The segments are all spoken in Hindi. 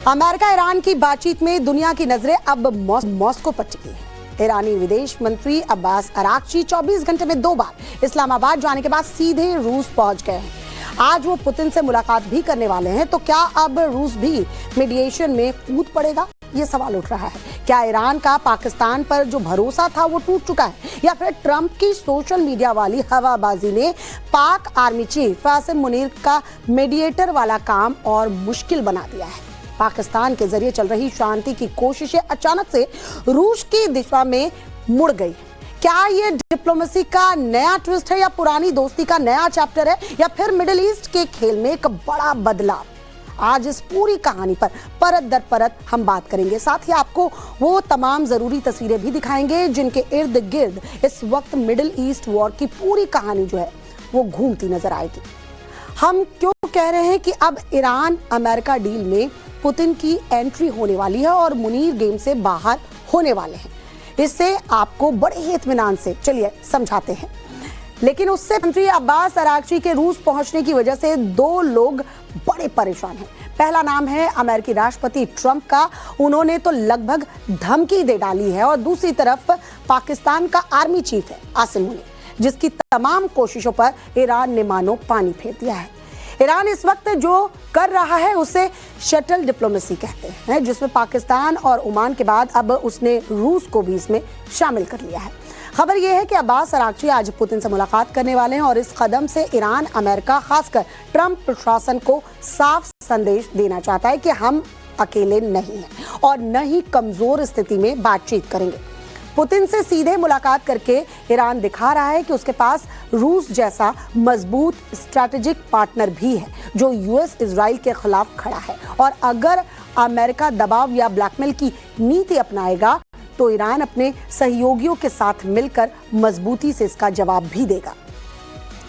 अमेरिका ईरान की बातचीत में दुनिया की नजरें अब मॉस्को पर टिकी है। ईरानी विदेश मंत्री अब्बास अराक्ची 24 घंटे में 2 बार इस्लामाबाद जाने के बाद सीधे रूस पहुंच गए हैं। आज वो पुतिन से मुलाकात भी करने वाले हैं। तो क्या अब रूस भी मीडिएशन में कूद पड़ेगा, ये सवाल उठ रहा है। क्या ईरान का पाकिस्तान पर जो भरोसा था वो टूट चुका है, या फिर ट्रंप की सोशल मीडिया वाली हवाबाजी ने पाक आर्मी चीफ कासिम मुनीर का मीडिएटर वाला काम और मुश्किल बना दिया है। पाकिस्तान के जरिए चल रही शांति की कोशिशें अचानक से रूस की दिशा में मुड़ गई। क्या ये डिप्लोमेसी का नया ट्विस्ट है, या पुरानी दोस्ती का नया चैप्टर है, या फिर मिडिल ईस्ट के खेल में एक बड़ा बदलाव? आज इस पूरी कहानी पर परत दर परत हम बात करेंगे। साथ ही आपको वो तमाम जरूरी तस्वीरें भी दिखाएंगे जिनके इर्द गिर्द इस वक्त मिडिल ईस्ट वॉर की पूरी कहानी जो है वो घूमती नजर आएगी। हम क्यों कह रहे हैं कि अब ईरान अमेरिका डील में पुतिन की एंट्री होने वाली है और मुनीर गेम से बाहर होने वाले हैं, इससे आपको बड़े ही इत्मीनान से चलिए समझाते हैं। लेकिन उससे मंत्री अब्बास अराक्ची के रूस पहुंचने की वजह से 2 लोग बड़े परेशान हैं। पहला नाम है अमेरिकी राष्ट्रपति ट्रंप का। उन्होंने तो लगभग धमकी दे डाली है। और दूसरी तरफ पाकिस्तान का आर्मी चीफ है कासिम मुनीर, जिसकी तमाम कोशिशों पर ईरान ने मानो पानी फेर दिया है। ईरान इस वक्त जो कर रहा है उसे शटल डिप्लोमेसी कहते हैं, जिसमें पाकिस्तान और ओमान के बाद अब उसने रूस को भी इसमें शामिल कर लिया है। खबर यह है कि अब्बास अराक्ची आज पुतिन से मुलाकात करने वाले हैं और इस कदम से ईरान अमेरिका, खासकर ट्रंप प्रशासन को साफ संदेश देना चाहता है कि हम अकेले नहीं हैं और न ही कमजोर स्थिति में बातचीत करेंगे। पुतिन से सीधे मुलाकात करके ईरान दिखा रहा है कि उसके पास रूस जैसा मजबूत स्ट्रैटेजिक पार्टनर भी है जो यूएस इजराइल के खिलाफ खड़ा है। और अगर अमेरिका दबाव या ब्लैकमेल की नीति अपनाएगा तो ईरान अपने सहयोगियों के साथ मिलकर मजबूती से इसका जवाब भी देगा।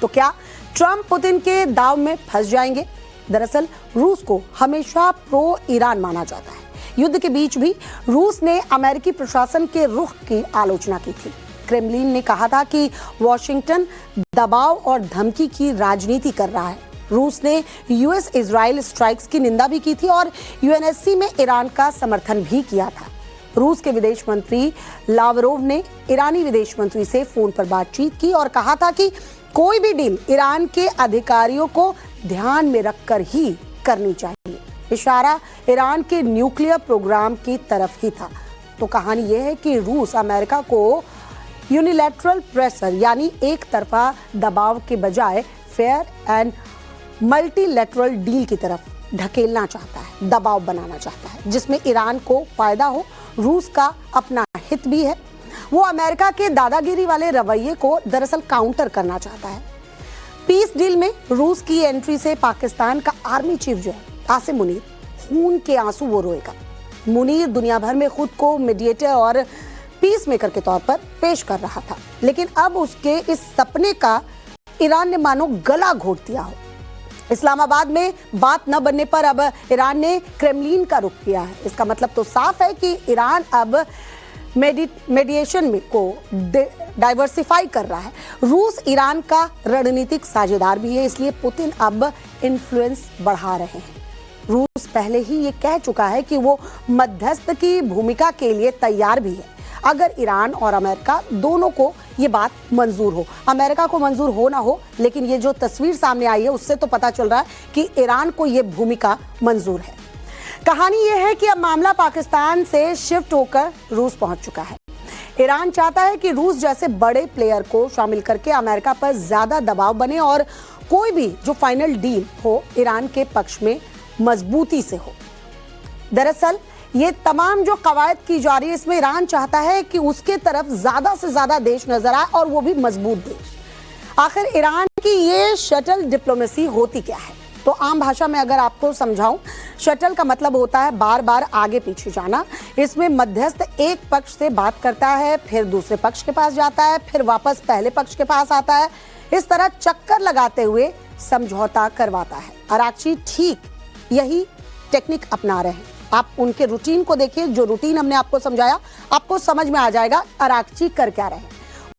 तो क्या ट्रंप पुतिन के दाव में फंस जाएंगे? दरअसल रूस को हमेशा प्रो ईरान माना जाता है। युद्ध के बीच भी रूस ने अमेरिकी प्रशासन के रुख की आलोचना की थी। क्रेमलिन ने कहा था कि वॉशिंगटन दबाव और धमकी की राजनीति कर रहा है। रूस ने यूएस इजराइल स्ट्राइक्स की निंदा भी की थी और यूएनएससी में ईरान का समर्थन भी किया था। रूस के विदेश मंत्री लावरोव ने ईरानी विदेश मंत्री से फोन पर बातचीत की और कहा था कि कोई भी डील ईरान के अधिकारियों को ध्यान में रखकर ही करनी चाहिए। इशारा ईरान के न्यूक्लियर प्रोग्राम की तरफ ही था। तो कहानी यह है कि रूस अमेरिका को यूनिलैटरल प्रेशर यानी एक तरफा दबाव के बजाय फेयर एंड मल्टीलैटरल डील की तरफ ढकेलना चाहता है, दबाव बनाना चाहता है जिसमें ईरान को फायदा हो। रूस का अपना हित भी है। वो अमेरिका के दादागिरी वाले रवैये को दरअसल काउंटर करना चाहता है। पीस डील में रूस की एंट्री से पाकिस्तान का आर्मी चीफ जो है कासिम मुनीर, खून के आंसू वो रोएगा। मुनीर दुनिया भर में खुद को मीडिएटर और पीस मेकर के तौर पर पेश कर रहा था, लेकिन अब उसके इस सपने का ईरान ने मानो गला घोट दिया हो। इस्लामाबाद में बात न बनने पर अब ईरान ने क्रेमलिन का रुख किया है। इसका मतलब तो साफ है कि ईरान अब मेडिएशन में को डाइवर्सिफाई कर रहा है। रूस ईरान का रणनीतिक साझेदार भी है, इसलिए पुतिन अब इन्फ्लुएंस बढ़ा रहे हैं। रूस पहले ही ये कह चुका है कि वो मध्यस्थ की भूमिका के लिए तैयार भी है अगर ईरान और अमेरिका दोनों को ये बात मंजूर हो। अमेरिका को मंजूर हो ना हो, लेकिन ये जो तस्वीर सामने आई है उससे तो पता चल रहा है कि ईरान को ये भूमिका मंजूर है। कहानी ये है कि अब मामला पाकिस्तान से शिफ्ट होकर रूस पहुंच चुका है। ईरान चाहता है कि रूस जैसे बड़े प्लेयर को शामिल करके अमेरिका पर ज्यादा दबाव बने और कोई भी जो फाइनल डील हो ईरान के पक्ष में मजबूती से हो। दरअसल ये तमाम जो कवायद की जा रही है इसमें ईरान चाहता है कि उसके तरफ ज्यादा से ज्यादा देश नजर आए और वो भी मजबूत देश। आखिर ईरान की ये शटल डिप्लोमेसी होती क्या है? तो आम भाषा में अगर आपको समझाऊं, शटल का मतलब होता है बार बार आगे पीछे जाना। इसमें मध्यस्थ एक पक्ष से बात करता है, फिर दूसरे पक्ष के पास जाता है, फिर वापस पहले पक्ष के पास आता है। इस तरह चक्कर लगाते हुए समझौता करवाता है। अराक्ची ठीक यही टेक्निक अपना रहे हैं। आप उनके रूटीन को देखिए, जो रूटीन हमने आपको समझाया आपको समझ में आ जाएगा अराक्ची कर क्या रहे हैं।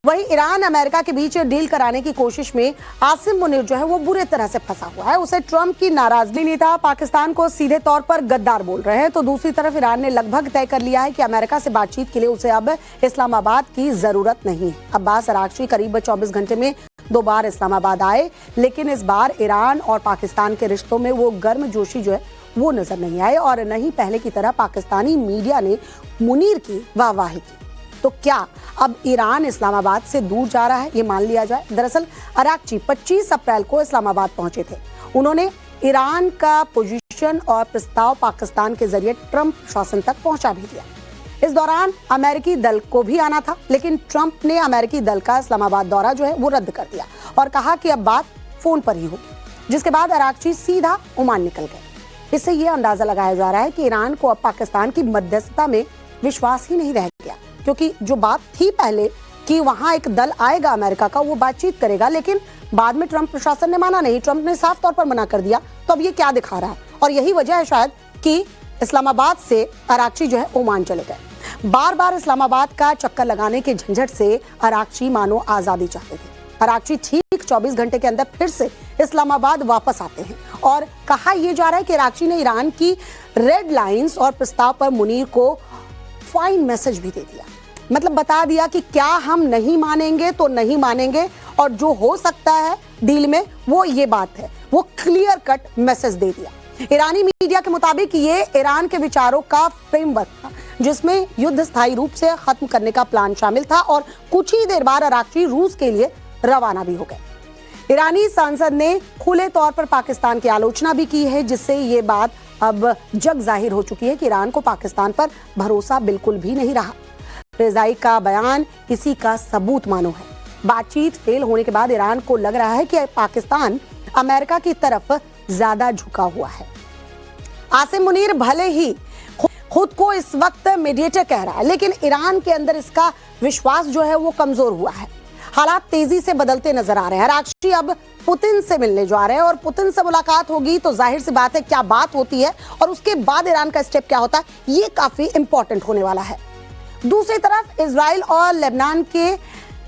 वहीं ईरान अमेरिका के बीच डील कराने की कोशिश में आसिम मुनीर जो है वो बुरी तरह से फंसा हुआ है। उसे ट्रंप की नाराजगी नेता पाकिस्तान को सीधे तौर पर गद्दार बोल रहे हैं, तो दूसरी तरफ ईरान ने लगभग तय कर लिया है कि अमेरिका से बातचीत के लिए उसे अब इस्लामाबाद की जरूरत नहीं है। अब्बास अराक्ची करीब 24 घंटे में 2 बार इस्लामाबाद आए, लेकिन इस बार ईरान और पाकिस्तान के रिश्तों में वो गर्मजोशी जो है वो नजर नहीं आए और न ही पहले की तरह पाकिस्तानी मीडिया ने मुनीर की वाहवाही की। तो क्या अब ईरान इस्लामाबाद से दूर जा रहा है, ये मान लिया जाए? दरअसल अराक्ची 25 अप्रैल को इस्लामाबाद पहुंचे थे। उन्होंने ईरान का पोजीशन और प्रस्ताव पाकिस्तान के जरिए ट्रंप शासन तक पहुंचा भी दिया। इस दौरान अमेरिकी दल को भी आना था, लेकिन ट्रंप ने अमेरिकी दल का इस्लामाबाद दौरा जो है वो रद्द कर दिया और कहा कि अब बात फोन पर ही होगी, जिसके बाद अराक्ची सीधा ओमान निकल गए। इससे ये अंदाजा लगाया जा रहा है कि ईरान को अब पाकिस्तान की मध्यस्थता में विश्वास ही नहीं रह गया, क्योंकि जो बात थी पहले कि वहां एक दल आएगा अमेरिका का, वो बातचीत करेगा, लेकिन बाद में ट्रंप प्रशासन ने माना नहीं, ट्रंप ने साफ तौर पर मना कर दिया। तो अब ये क्या दिखा रहा है? और यही वजह है शायद कि इस्लामाबाद से अराक्ची जो है ओमान चले गए। बार बार इस्लामाबाद का चक्कर लगाने के झंझट से अराक्ची मानो आजादी चाहते थे। अराक्ची ठीक 24 घंटे के अंदर फिर से इस्लामाबाद वापस आते हैं और कहा यह जा रहा है कि अराक्ची ने ईरान की रेड लाइंस और प्रस्ताव पर मुनीर को फाइन मैसेज भी दे दिया। मतलब बता दिया कि क्या हम नहीं मानेंगे तो नहीं मानेंगे, और जो हो सकता है डील में वो ये बात है। वो क्लियर कट मैसेज दे दिया। ईरानी मीडिया के मुताबिक ये ईरान के विचारों का फ्रेमवर्क था, जिसमें युद्ध स्थायी रूप से खत्म करने का प्लान शामिल था और कुछ ही देर बाद अराक्ची रूस के लिए रवाना भी हो गए। ईरानी सांसद ने खुले तौर पर पाकिस्तान की आलोचना भी की है, जिससे ये बात अब जग जाहिर हो चुकी है कि ईरान को पाकिस्तान पर भरोसा बिल्कुल भी नहीं रहा। रिजाई का बयान इसी का सबूत मानो है। बातचीत फेल होने के बाद ईरान को लग रहा है कि पाकिस्तान अमेरिका की तरफ ज्यादा झुका हुआ है। आसिम मुनीर भले ही खुद को इस वक्त मीडिएटर कह रहा है, लेकिन ईरान के अंदर इसका विश्वास जो है वो कमजोर हुआ है। हालात तेजी से बदलते नजर आ रहे हैं। अराक्ची अब पुतिन से मिलने जा रहे हैं और पुतिन से मुलाकात होगी तो जाहिर सी बात है क्या बात होती है और उसके बाद ईरान का स्टेप क्या होता है, ये काफी इंपॉर्टेंट होने वाला है। दूसरी तरफ इजराइल और लेबनान के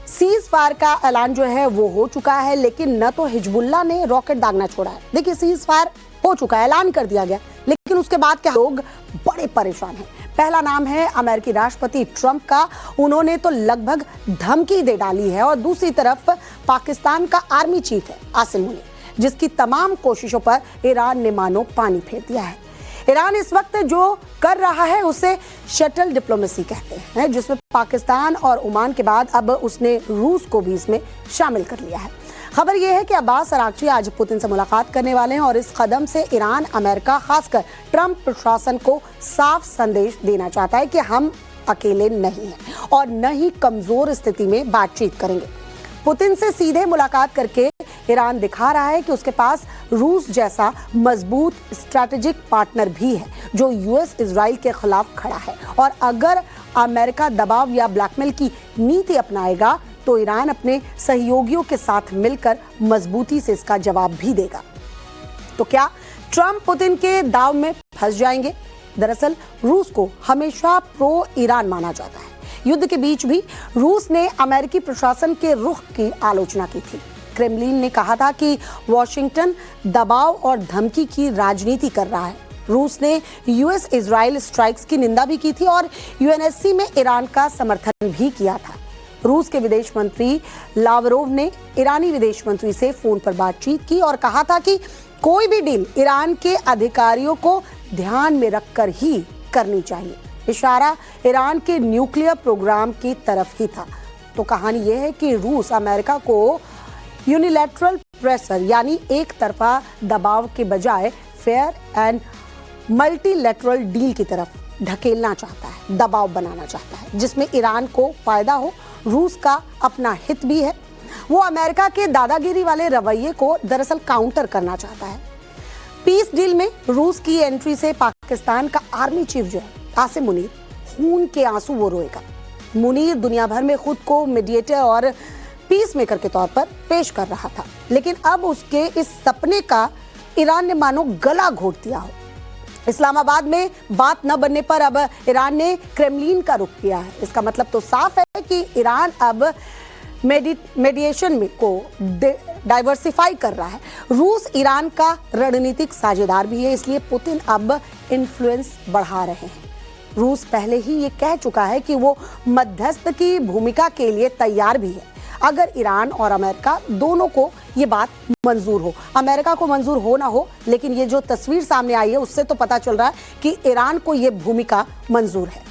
सीज फायर का ऐलान जो है वो हो चुका है, लेकिन न तो हिजबुल्लाह ने रॉकेट दागना छोड़ा है। देखिए, सीज फायर हो चुका है, ऐलान कर दिया गया, लेकिन उसके बाद क्या लोग बड़े परेशान हैं। पहला नाम है अमेरिकी राष्ट्रपति ट्रंप का, उन्होंने तो लगभग धमकी दे डाली है, और दूसरी तरफ पाकिस्तान का आर्मी चीफ है आसिम मुनीर, जिसकी तमाम कोशिशों पर ईरान ने मानो पानी फेर दिया है। ईरान इस वक्त जो कर रहा है उसे शटल डिप्लोमेसी कहते हैं, जिसमें पाकिस्तान और ओमान के बाद अब उसने रूस को भी इसमें शामिल कर लिया है। खबर यह है कि अब्बास अराक्ची आज पुतिन से मुलाकात करने वाले हैं और इस कदम से ईरान अमेरिका, खासकर ट्रंप प्रशासन को साफ संदेश देना चाहता है कि हम अकेले नहीं हैं और न ही कमजोर स्थिति में बातचीत करेंगे। पुतिन से सीधे मुलाकात करके ईरान दिखा रहा है कि उसके पास रूस जैसा मजबूत स्ट्रैटेजिक पार्टनर भी है जो यूएस इजराइल के खिलाफ खड़ा है, और अगर अमेरिका दबाव या ब्लैकमेल की नीति अपनाएगा तो ईरान अपने सहयोगियों के साथ मिलकर मजबूती से इसका जवाब भी देगा। तो क्या ट्रंप पुतिन के दाव में फंस जाएंगे? दरअसल रूस को हमेशा प्रो ईरान माना जाता है। युद्ध के बीच भी रूस ने अमेरिकी प्रशासन के रुख की आलोचना की थी। क्रेमलिन ने कहा था कि वॉशिंगटन दबाव और धमकी की राजनीति कर रहा है। रूस ने यूएस इजराइल स्ट्राइक्स की निंदा भी की थी और यूएनएससी में ईरान का समर्थन भी किया था। रूस के विदेश मंत्री लावरोव ने ईरानी विदेश मंत्री से फोन पर बातचीत की और कहा था कि कोई भी डील ईरान के अधिकारियों को ध्यान में रखकर ही करनी चाहिए। इशारा ईरान के न्यूक्लियर प्रोग्राम की तरफ ही था। तो कहानी यह है कि रूस अमेरिका को यूनिलैटरल प्रेशर यानी एक तरफा दबाव के बजाय फेयर एंड मल्टीलैटरल डील की तरफ ढकेलना चाहता है, दबाव बनाना चाहता है, जिसमें ईरान को फायदा हो। रूस का अपना हित भी है। वो अमेरिका के दादागिरी वाले रवैये को दरअसल काउंटर करना चाहता है। पीस डील में रूस की एंट्री से पाकिस्तान का आर्मी चीफ जो है आसिम मुनीर, खून के आंसू वो रोएगा। मुनीर दुनिया भर में खुद को मीडिएटर और पीस मेकर के तौर पर पेश कर रहा था, लेकिन अब उसके इस सपने का ईरान ने मानो गला घोट दिया हो। इस्लामाबाद में बात न बनने पर अब ईरान ने क्रेमलिन का रुख किया है। इसका मतलब तो साफ है कि ईरान अब मेडिएशन में को डाइवर्सिफाई कर रहा है। रूस ईरान का रणनीतिक साझेदार भी है, इसलिए पुतिन अब इन्फ्लुएंस बढ़ा रहे हैं। रूस पहले ही ये कह चुका है कि वो मध्यस्थ की भूमिका के लिए तैयार भी है अगर ईरान और अमेरिका दोनों को ये बात मंजूर हो। अमेरिका को मंजूर हो ना हो, लेकिन ये जो तस्वीर सामने आई है उससे तो पता चल रहा है कि ईरान को ये भूमिका मंजूर है।